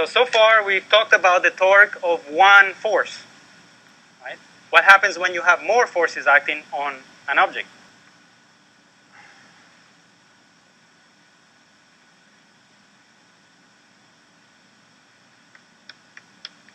So far we've talked about the torque of one force. Right? What happens when you have more forces acting on an object?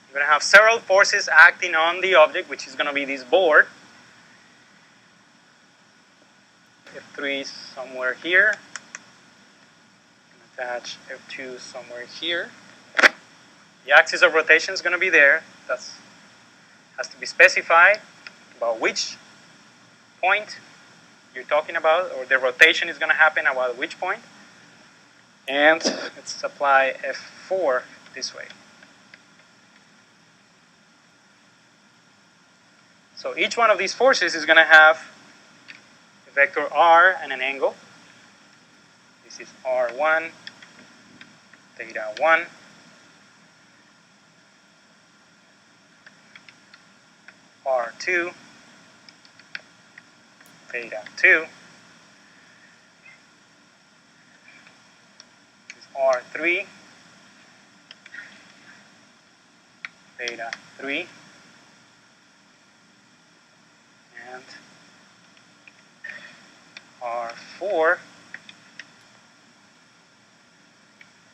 You're going to have several forces acting on the object, which is going to be this board. F3 is somewhere here. Attach F2 somewhere here. The axis of rotation is going to be there. That has to be specified about which point you're talking about, or the rotation is going to happen about which point. And let's apply F4 this way. So each one of these forces is going to have a vector R and an angle. This is R1, theta 1. R2, theta 2. This is R3, theta 3. And R4,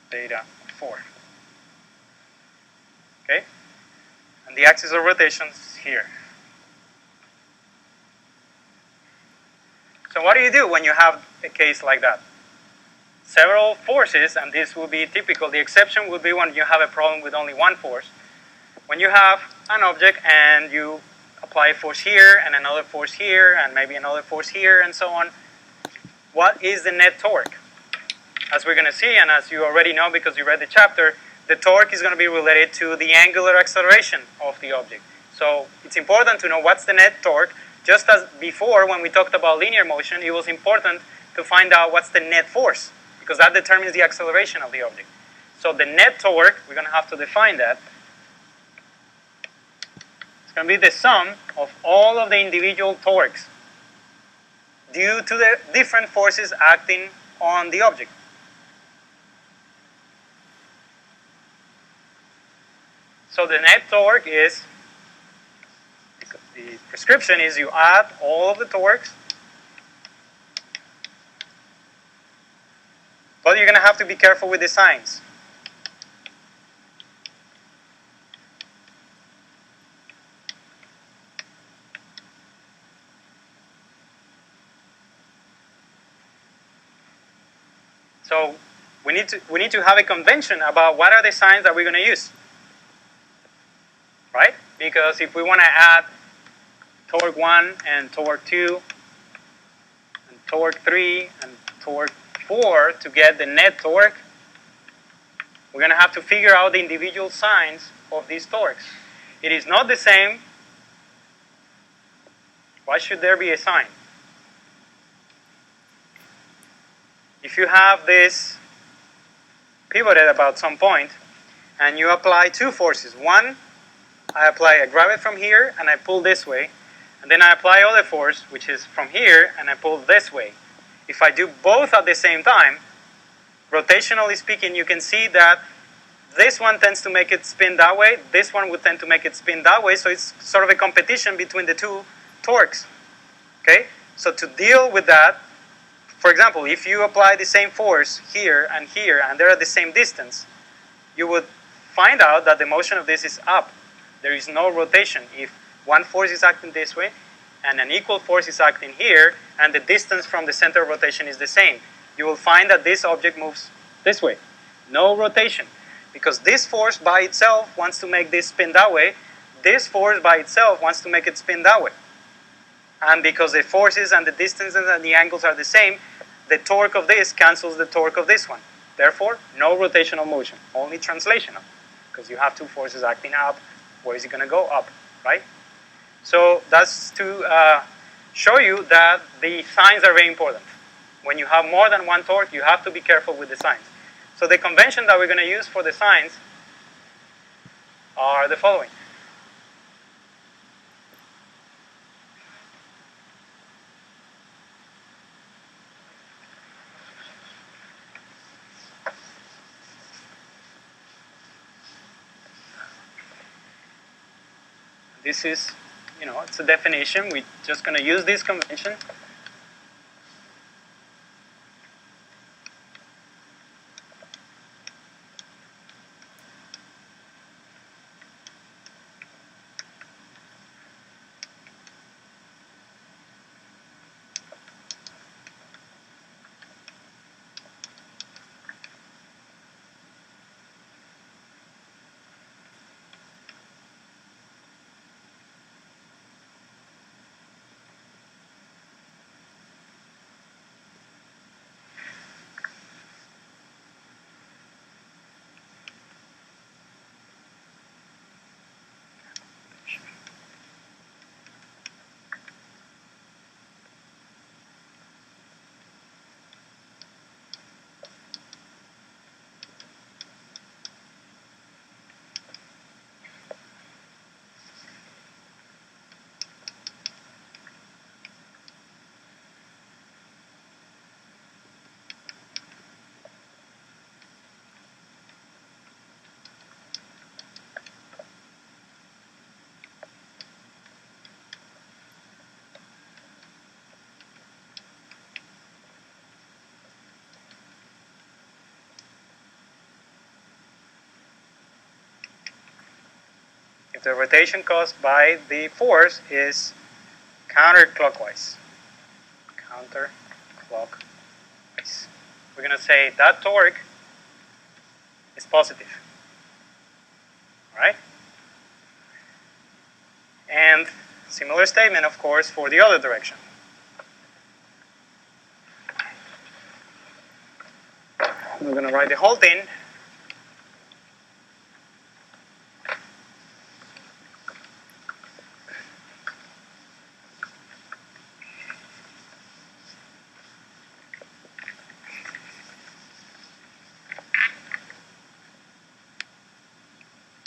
theta 4. Okay? And the axis of rotation is here. So what do you do when you have a case like that? Several forces, and this will be typical. The exception would be when you have a problem with only one force. When you have an object and you apply a force here and another force here and maybe another force here and so on, what is the net torque? As we're going to see, and as you already know because you read the chapter, the torque is going to be related to the angular acceleration of the object. So it's important to know what's the net torque. Just as before, when we talked about linear motion, it was important to find out what's the net force, because that determines the acceleration of the object. So the net torque, we're going to have to define that. It's going to be the sum of all of the individual torques due to the different forces acting on the object. So the net torque is, the prescription is you add all of the torques, but you're going to have to be careful with the signs. So we need to have a convention about what are the signs that we're going to use. Right? Because if we want to add torque 1 and torque 2 and torque 3 and torque 4 to get the net torque, we're going to have to figure out the individual signs of these torques. It is not the same. Why should there be a sign? If you have this pivoted about some point and you apply two forces, one, I grab it from here and I pull this way, and then I apply other force, which is from here, and I pull this way. If I do both at the same time, rotationally speaking, you can see that this one tends to make it spin that way, this one would tend to make it spin that way, so it's sort of a competition between the two torques. Okay? So to deal with that, for example, if you apply the same force here, and they're at the same distance, you would find out that the motion of this is up. There is no rotation. If one force is acting this way, and an equal force is acting here, and the distance from the center of rotation is the same, you will find that this object moves this way. No rotation. Because this force by itself wants to make this spin that way, this force by itself wants to make it spin that way. And because the forces and the distances and the angles are the same, the torque of this cancels the torque of this one. Therefore, no rotational motion, only translational. Because you have two forces acting up. Where is it going to go? Up, right? So that's to show you that the signs are very important. When you have more than one torque, you have to be careful with the signs. So the convention that we're going to use for the signs are the following. This is, it's a definition. We're just going to use this convention. If the rotation caused by the force is counterclockwise. Counterclockwise. We're going to say that torque is positive. Alright? And similar statement, of course, for the other direction. We're going to write the whole thing.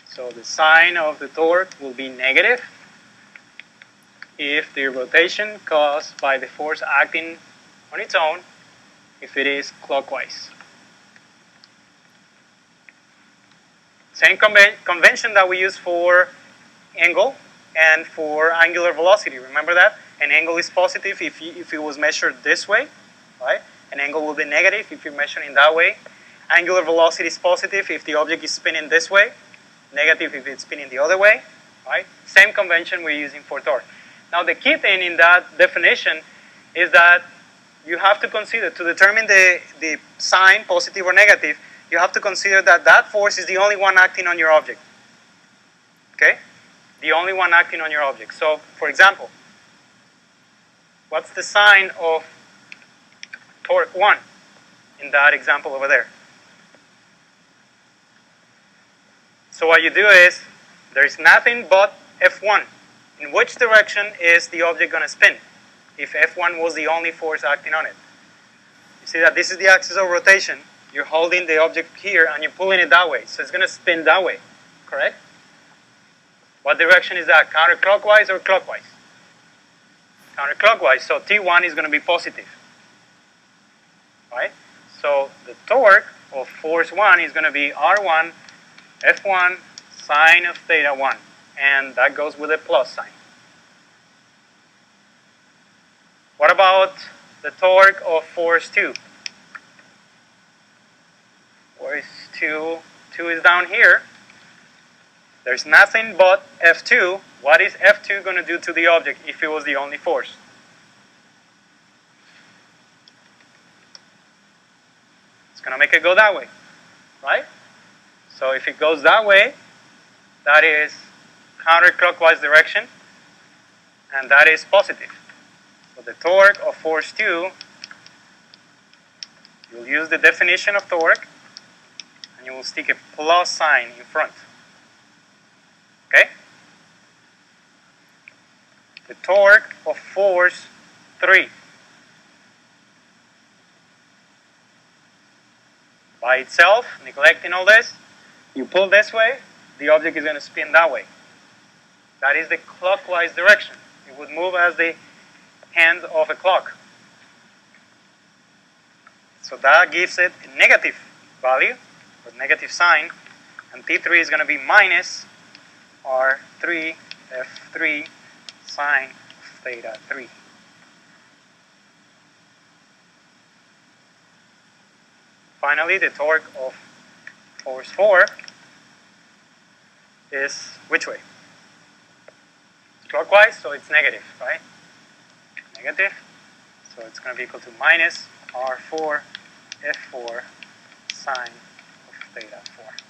So the sign of the torque will be negative if the rotation caused by the force acting on its own, if it is clockwise. Same convention that we use for angle and for angular velocity. Remember that? An angle is positive if it was measured this way, right? An angle will be negative if you're measuring that way. Angular velocity is positive if the object is spinning this way. Negative if it's spinning the other way, right? Same convention we're using for torque. Now the key thing in that definition is that you have to consider, to determine the sign, positive or negative, you have to consider that that force is the only one acting on your object. Okay? The only one acting on your object. So, for example, what's the sign of torque 1 in that example over there? So what you do is, there's nothing but F1. In which direction is the object going to spin if F1 was the only force acting on it? You see that this is the axis of rotation. You're holding the object here and you're pulling it that way. So it's going to spin that way, correct? What direction is that? Counterclockwise or clockwise? Counterclockwise. So T1 is going to be positive. Right? So the torque of force 1 is going to be R1 F1 sine of theta 1, and that goes with a plus sign. What about the torque of force 2? Force 2 is down here. There's nothing but F2. What is F2 going to do to the object if it was the only force? It's going to make it go that way, right? So if it goes that way, that is counterclockwise direction, and that is positive. So the torque of force 2, you'll use the definition of torque, and you will stick a plus sign in front. Okay? The torque of force 3. By itself, neglecting all this, you pull this way, the object is going to spin that way. That is the clockwise direction. It would move as the hand of a clock. So that gives it a negative value, or negative sign, and T3 is going to be minus R3 F3 sine of theta 3. Finally, the torque of force 4 is which way? Clockwise, so it's negative, right? Negative. So it's going to be equal to minus R4 F4 sine of theta 4.